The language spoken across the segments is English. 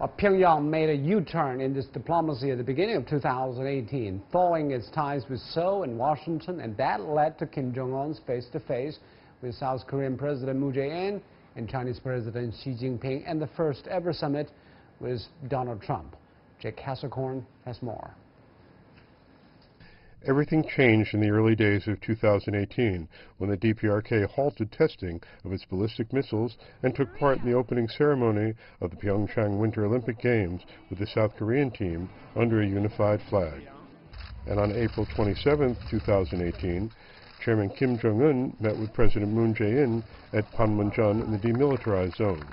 Pyongyang made a U-turn in this diplomacy at the beginning of 2018, thawing its ties with Seoul and Washington, and that led to Kim Jong Un's face-to-face with South Korean President Jae-in and Chinese President Xi Jinping, and the first ever summit with Donald Trump. Jake Hasselcorn has more. Everything changed in the early days of 2018 when the DPRK halted testing of its ballistic missiles and took part in the opening ceremony of the Pyongyang Winter Olympic Games with the South Korean team under a unified flag. And on April 27, 2018, Chairman Kim Jong Un met with President Moon Jae-in at Panmunjom in the demilitarized zone.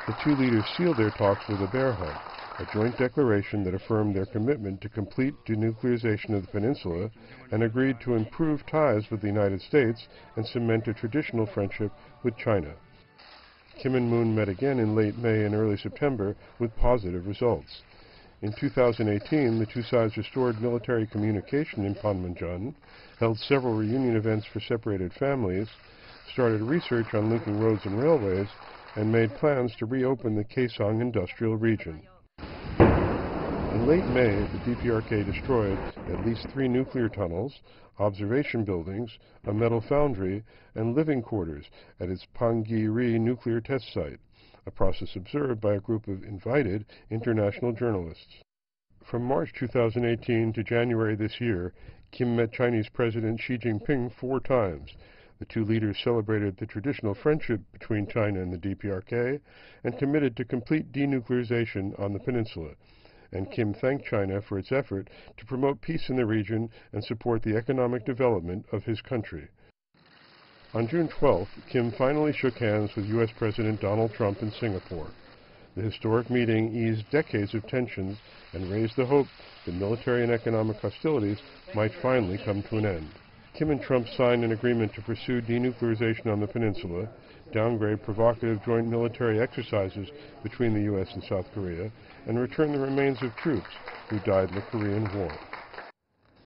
The two leaders sealed their talks with a bear hug, a joint declaration that affirmed their commitment to complete denuclearization of the peninsula and agreed to improve ties with the United States and cement a traditional friendship with China. Kim and Moon met again in late May and early September with positive results. In 2018, the two sides restored military communication in Panmunjom, held several reunion events for separated families, started research on linking roads and railways, and made plans to reopen the Kaesong industrial region. In late May, the DPRK destroyed at least 3 nuclear tunnels, observation buildings, a metal foundry, and living quarters at its Pyongyang nuclear test site, a process observed by a group of invited international journalists. From March 2018 to January this year, Kim met Chinese President Xi Jinping 4 times. The two leaders celebrated the traditional friendship between China and the DPRK and committed to complete denuclearization on the peninsula. And Kim thanked China for its effort to promote peace in the region and support the economic development of his country. On June 12th, Kim finally shook hands with U.S. President Donald Trump in Singapore. The historic meeting eased decades of tensions and raised the hope that military and economic hostilities might finally come to an end. Kim and Trump signed an agreement to pursue denuclearization on the peninsula, downgrade provocative joint military exercises between the U.S. and South Korea, and return the remains of troops who died in the Korean War.